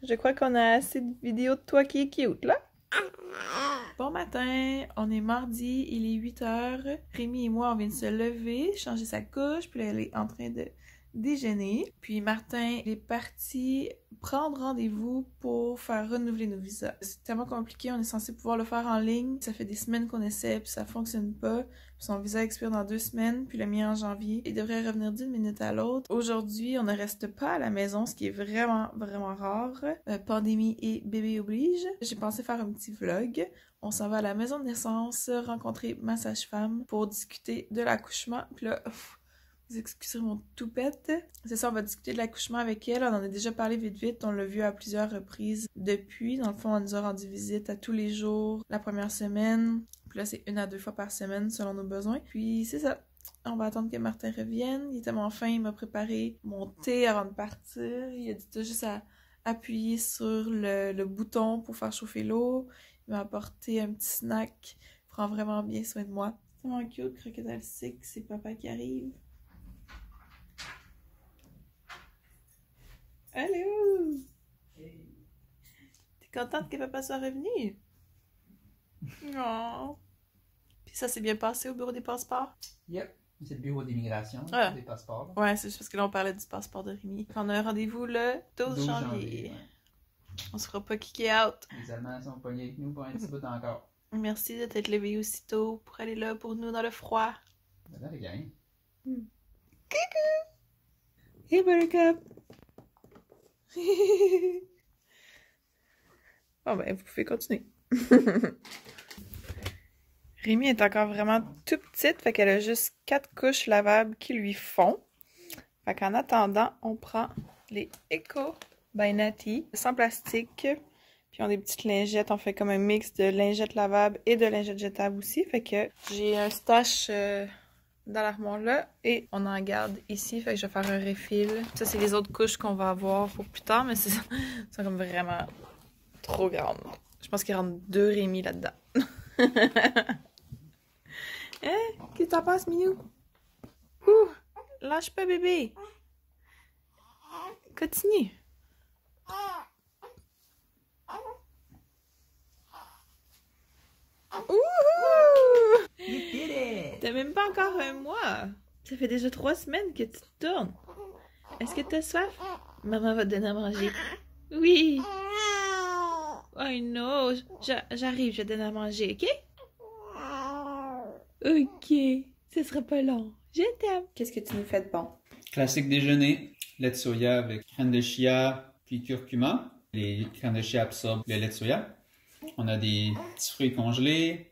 je crois qu'on a assez de vidéos de toi qui est cute, là. Bon matin, on est mardi, il est 8h. Rémi et moi, on vient de se lever, changer sa couche, puis là, elle est en train de déjeuner. Puis Martin est parti prendre rendez-vous pour faire renouveler nos visas. C'est tellement compliqué, on est censé pouvoir le faire en ligne. Ça fait des semaines qu'on essaie, puis ça fonctionne pas. Puis son visa expire dans 2 semaines, puis le mien en janvier. Il devrait revenir d'une minute à l'autre. Aujourd'hui, on ne reste pas à la maison, ce qui est vraiment, vraiment rare. Pandémie et bébé oblige. J'ai pensé faire un petit vlog. On s'en va à la maison de naissance, rencontrer ma sage-femme pour discuter de l'accouchement. Puis là, vous excusez mon toupette. C'est ça, on va discuter de l'accouchement avec elle. On en a déjà parlé vite. On l'a vu à plusieurs reprises depuis. Dans le fond, on nous a rendu visite à tous les jours la première semaine. Puis là, c'est 1 à 2 fois par semaine selon nos besoins. Puis c'est ça. On va attendre que Martin revienne. Il était tellement fin, il m'a préparé mon thé avant de partir. Il a dit juste à appuyer sur le bouton pour faire chauffer l'eau. Il m'a apporté un petit snack. Il prend vraiment bien soin de moi. C'est tellement cute, Croquette, elle sait que c'est papa qui arrive. Allô! Hey. T'es contente que papa soit revenu? Non. Puis ça s'est bien passé au bureau des passeports? Yep, c'est le bureau d'immigration des passeports. Ouais, c'est juste parce que là on parlait du passeport de Rémi. On a un rendez-vous le 12 janvier. Ouais. On se fera pas kicker out. Les Allemands sont pognés avec nous pour un petit bout encore. Merci de t'être levé aussitôt pour aller là pour nous dans le froid. Ben là, les gars. Coucou! Hey Buttercup! Bon ben, vous pouvez continuer. Rémi est encore vraiment tout petite, fait qu'elle a juste 4 couches lavables qui lui font. Fait qu'en attendant, on prend les Eco by Nati, sans plastique. Puis on a des petites lingettes, on fait comme un mix de lingettes lavables et de lingettes jetables aussi. Fait que j'ai un stash dans l'armoire là et on en garde ici. Fait que je vais faire un refill. Ça, c'est les autres couches qu'on va avoir pour plus tard, mais c'est sont comme vraiment trop grandes. Je pense qu'il rentre 2 Rémi là-dedans. Hein? Qu'est-ce que t'en penses, Minou? Ouh! Lâche pas, bébé! Continue! Ouhou! You did it! T'as même pas encore 1 mois! Ça fait déjà 3 semaines que tu te tournes! Est-ce que t'as soif? Maman va te donner à manger. Oui! Oh non! J'arrive, je vais te donner à manger, ok? Ok, ce sera pas long. Je t'aime. Qu'est-ce que tu nous fais de bon? Classique déjeuner, lait de soya avec crème de chia puis curcuma. Les crèmes de chia absorbent le lait de soya. On a des petits fruits congelés,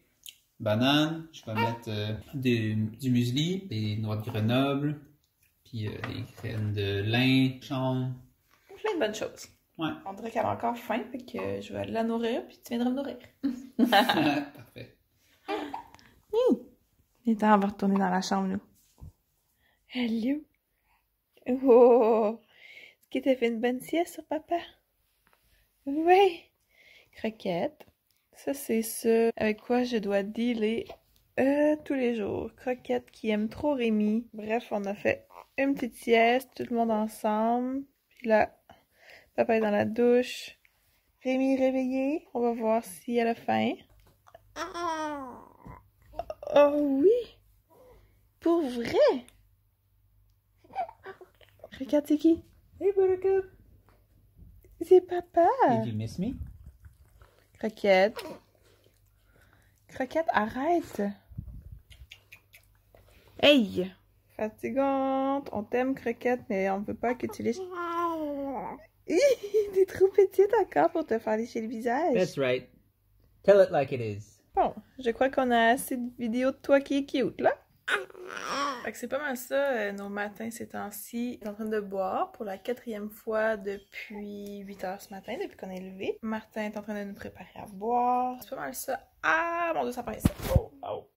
bananes. Je vais mettre du muesli, des noix de Grenoble, puis des graines de lin, chambre. Plein de bonnes choses. Ouais. On dirait qu'elle a encore faim, fait que je vais la nourrir, puis tu viendras me nourrir. Parfait. Il est temps, on va retourner dans la chambre, nous. Hello! Oh! Est-ce que t'as fait une bonne sieste sur papa? Oui! Croquette. Ça, c'est ça avec quoi je dois dealer tous les jours. Croquette qui aime trop Rémi. Bref, on a fait une petite sieste, tout le monde ensemble. Puis là, papa est dans la douche. Rémi est réveillé. On va voir si elle a faim. Oh oui! Pour vrai? Regarde, c'est qui? Hey, Buttercup! C'est papa! Did you miss me? Croquette. Croquette, arrête! Hey! Fatigante! On t'aime, Croquette, mais on veut pas que tu liches... T'es trop petite encore pour te faire lécher le visage. That's right. Tell it like it is. Bon, je crois qu'on a assez de vidéos de toi qui est cute, là. Fait que c'est pas mal ça, nos matins ces temps-ci. On est en train de boire pour la 4e fois depuis 8h ce matin, depuis qu'on est levé. Martin est en train de nous préparer à boire. C'est pas mal ça. Ah, mon Dieu, ça paraît ça. Oh, oh.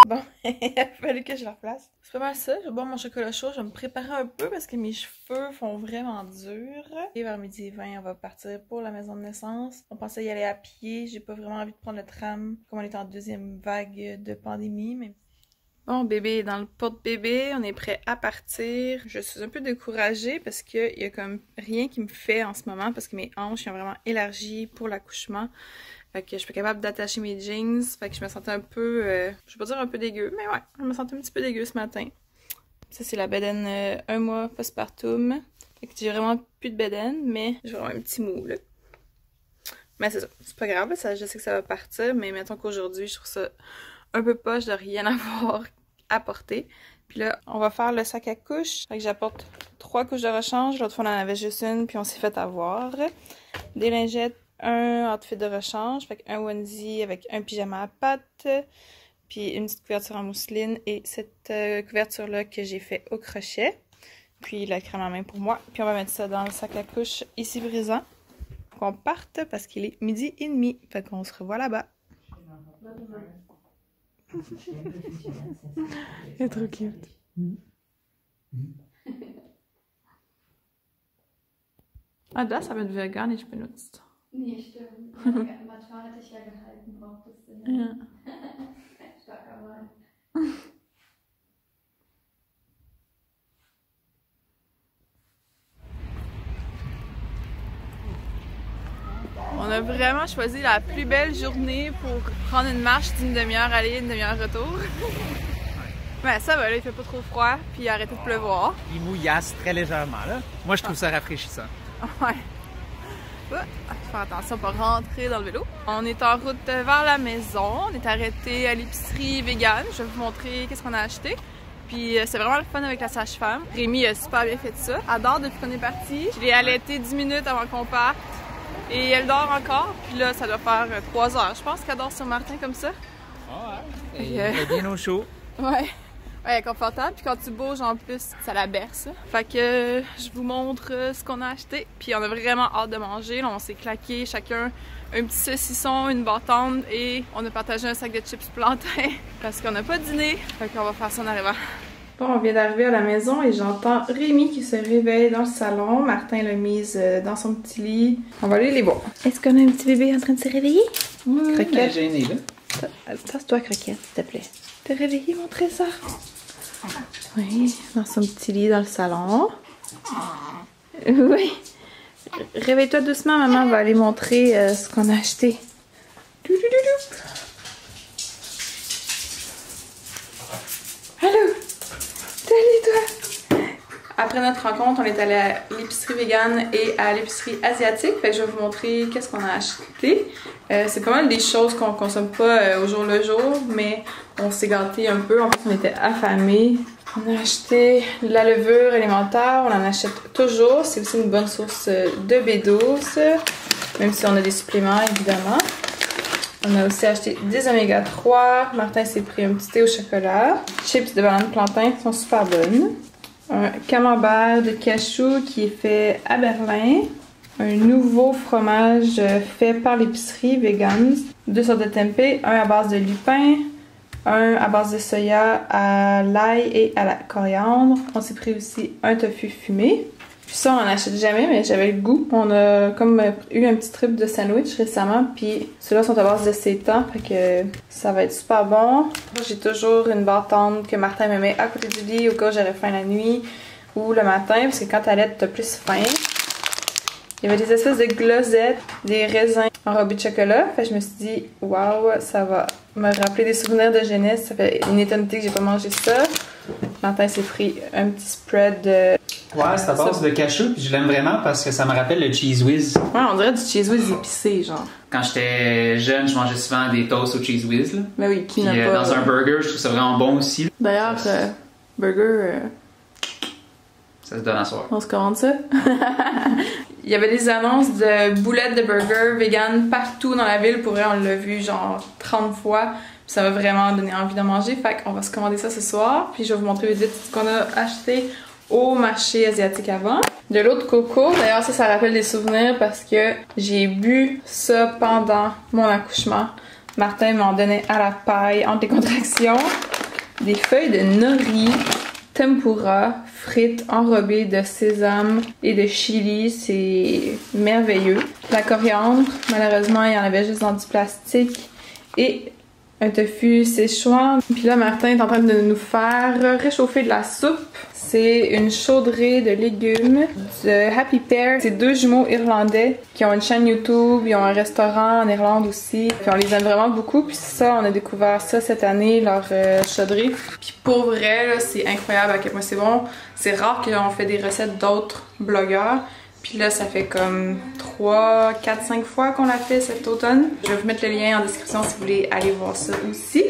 Bon, il a fallu que je la replace. C'est pas mal ça. Je vais boire mon chocolat chaud. Je vais me préparer un peu parce que mes cheveux font vraiment dur. Et vers 12h20, on va partir pour la maison de naissance. On pensait y aller à pied. J'ai pas vraiment envie de prendre le tram comme on est en 2e vague de pandémie, mais Bon, bébé est dans le porte-bébé, on est prêt à partir. Je suis un peu découragée parce qu'il y a comme rien qui me fait en ce moment parce que mes hanches sont vraiment élargies pour l'accouchement. Fait que je suis pas capable d'attacher mes jeans. Fait que je me sentais un peu, je vais pas dire un peu dégueu, mais ouais, je me sentais un petit peu dégueu ce matin. Ça, c'est la bedaine 1 mois postpartum. Fait que j'ai vraiment plus de bedaine, mais j'ai vraiment un petit mou, là. Mais c'est ça, c'est pas grave, ça, je sais que ça va partir, mais mettons qu'aujourd'hui, je trouve ça un peu poche de rien avoir à porter. Puis là, on va faire le sac à couches. Fait que j'apporte 3 couches de rechange. L'autre fois, on en avait juste une, puis on s'est fait avoir. Des lingettes, un outfit de rechange, fait qu'un onesie avec un pyjama à pattes, puis une petite couverture en mousseline et cette couverture-là que j'ai fait au crochet. Puis la crème à main pour moi. Puis on va mettre ça dans le sac à couches ici brisant. Qu'on parte parce qu'il est 12h30. Fait qu'on se revoit là-bas. Elle est trop cute. Ah, das haben wir gar nicht benutzt. Nee, stimmt. Manchmal hatte ich ja gehalten, brauchtest du nicht. Ja. Starker Wein. On a vraiment choisi la plus belle journée pour prendre une marche d'une demi-heure aller, une demi-heure retour. Mais ça va, là, il fait pas trop froid, puis il a arrêté de pleuvoir. Il mouillasse très légèrement, là. Moi, je trouve ça rafraîchissant. Ouais. Faut faire attention pour rentrer dans le vélo. On est en route vers la maison. On est arrêté à l'épicerie vegan. Je vais vous montrer qu'est-ce qu'on a acheté. Puis c'est vraiment le fun avec la sage-femme. Rémi a super bien fait ça. Elle dort depuis qu'on est parti. Je l'ai allaitée 10 minutes avant qu'on parte. Et elle dort encore. Puis là, ça doit faire 3 heures. Je pense qu'elle dort sur Martin comme ça. Ah ouais. Et elle est bien au chaud. Ouais. Ouais, elle est confortable, puis quand tu bouges en plus, ça la berce. Fait que je vous montre ce qu'on a acheté, puis on a vraiment hâte de manger. Là, on s'est claqué chacun un petit saucisson, une bâtonne et on a partagé un sac de chips plantain parce qu'on n'a pas dîné. Fait qu'on va faire ça en arrivant. Bon, on vient d'arriver à la maison et j'entends Rémi qui se réveille dans le salon. Martin l'a mise dans son petit lit. On va aller les voir. Est-ce qu'on a un petit bébé en train de se réveiller? Croquette. Gêné, là. Tasse-toi, Croquette, s'il te plaît. T'es réveillé, mon trésor? Oui, dans son petit lit dans le salon. Oui. Réveille-toi doucement, maman va aller montrer ce qu'on a acheté. Allô? Salut, toi! Après notre rencontre, on est allé à l'épicerie végane et à l'épicerie asiatique. Fait que je vais vous montrer qu'est-ce qu'on a acheté. C'est pas mal des choses qu'on consomme pas au jour le jour, mais on s'est gâté un peu. En plus, on était affamés. On a acheté de la levure alimentaire. On en achète toujours. C'est aussi une bonne source de B12, même si on a des suppléments, évidemment. On a aussi acheté des oméga 3. Martin s'est pris un petit thé au chocolat. Chips de banane plantain sont super bonnes. Un camembert de cachou qui est fait à Berlin. Un nouveau fromage fait par l'épicerie vegan. 2 sortes de tempeh, un à base de lupin, un à base de soya à l'ail et à la coriandre. On s'est pris aussi un tofu fumé. Puis ça, on en achète jamais, mais j'avais le goût. On a comme eu un petit trip de sandwich récemment, puis ceux-là sont à base de seitan, fait que ça va être super bon. J'ai toujours une bâtonne que Martin me met à côté du lit au cas où j'aurais faim la nuit ou le matin, parce que quand t'allaites, t'as plus faim. Il y avait des espèces de glosettes, des raisins enrobés de chocolat. Fait que je me suis dit, waouh, ça va me rappeler des souvenirs de jeunesse. Ça fait une éternité que j'ai pas mangé ça. Martin s'est pris un petit spread de... Ouais, c'est à base de cachou, puis je l'aime vraiment parce que ça me rappelle le Cheese Whiz. Ouais, on dirait du Cheese Whiz épicé, genre. Quand j'étais jeune, je mangeais souvent des toasts au Cheese Whiz, là. Ben oui, qui Puis n'a pas... dans un burger, je trouve ça vraiment bon aussi. D'ailleurs, burger... Ça se donne à soir. On se commande ça. Il y avait des annonces de boulettes de burger vegan partout dans la ville. Pour vrai, on l'a vu genre 30 fois. Puis ça m'a vraiment donné envie de manger. Fait qu'on va se commander ça ce soir. Puis je vais vous montrer vite ce qu'on a acheté au marché asiatique avant. De l'eau de coco. D'ailleurs, ça rappelle des souvenirs parce que j'ai bu ça pendant mon accouchement. Martin m'en donnait à la paille entre les contractions. Des feuilles de nori, tempura, frites enrobées de sésame et de chili, c'est merveilleux. La coriandre, malheureusement il y en avait juste dans du plastique. Et un tofu Szechuan. Puis là, Martin est en train de nous faire réchauffer de la soupe. C'est une chaudrée de légumes de Happy Pear. C'est 2 jumeaux irlandais qui ont une chaîne YouTube, ils ont un restaurant en Irlande aussi. Puis on les aime vraiment beaucoup. Puis ça, on a découvert ça cette année, leur chaudrée. Puis pour vrai, c'est incroyable à quel point c'est bon. C'est rare qu'on fait des recettes d'autres blogueurs. Puis là, ça fait comme 3, 4, 5 fois qu'on l'a fait cet automne. Je vais vous mettre le lien en description si vous voulez aller voir ça aussi.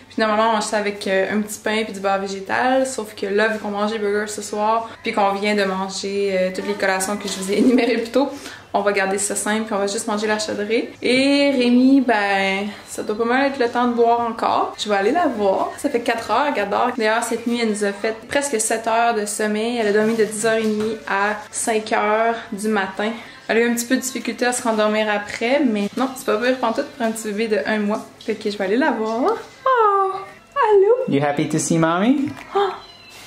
Puis normalement, on mange ça avec un petit pain puis du beurre végétal. Sauf que là, vu qu'on mangeait burger ce soir, puis qu'on vient de manger toutes les collations que je vous ai énumérées plus tôt, on va garder ça simple puis on va juste manger la chaudrée. Et Rémi, ben, ça doit pas mal être le temps de boire encore. Je vais aller la voir. Ça fait 4 heures, elle dort. D'ailleurs, cette nuit, elle nous a fait presque 7 heures de sommeil. Elle a dormi de 10h30 à 5h du matin. Elle a eu un petit peu de difficulté à se rendormir après, mais non, c'est pas pire pantoute pour un petit bébé de 1 mois. Fait que je vais aller la voir. Oh! Allô? You happy to see mommy? Oh!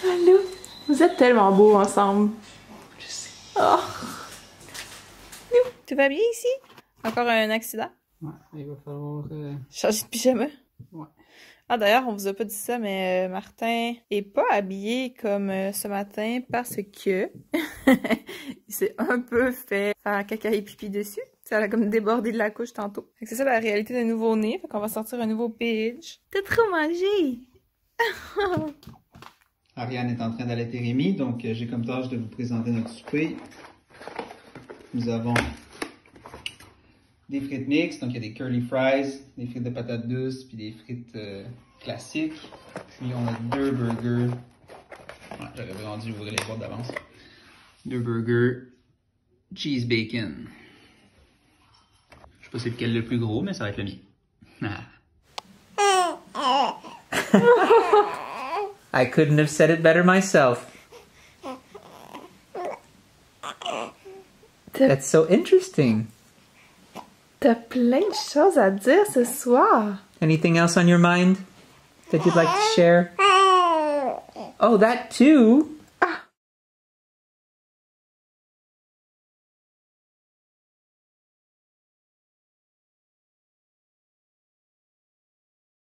Allô? Vous êtes tellement beaux ensemble. Je sais. Oh! Tout va bien ici? Encore un accident? Ouais, il va falloir... Changer de pyjama? Ouais. Ah d'ailleurs, on vous a pas dit ça, mais Martin est pas habillé comme ce matin parce que il s'est un peu fait faire caca et pipi dessus. Ça a comme débordé de la couche tantôt. C'est ça la réalité d'un nouveau-né. Fait qu'on va sortir un nouveau page. T'as trop mangé! Ariane est en train d'allaiter Rémi, donc j'ai comme tâche de vous présenter notre souper. Nous avons des frites mixtes, donc il y a des curly fries, des frites de patates douces, puis des frites classiques. Puis on a 2 burgers. Ouais, j'aurais vraiment dû ouvrir les boîtes d'avance. 2 burgers cheese bacon. Je sais pas c'est lequel le plus gros, mais ça va être le mien. I couldn't have said it better myself. That's so interesting. T'as plein de choses à dire ce soir. Anything else on your mind that you'd like to share? Oh, that too.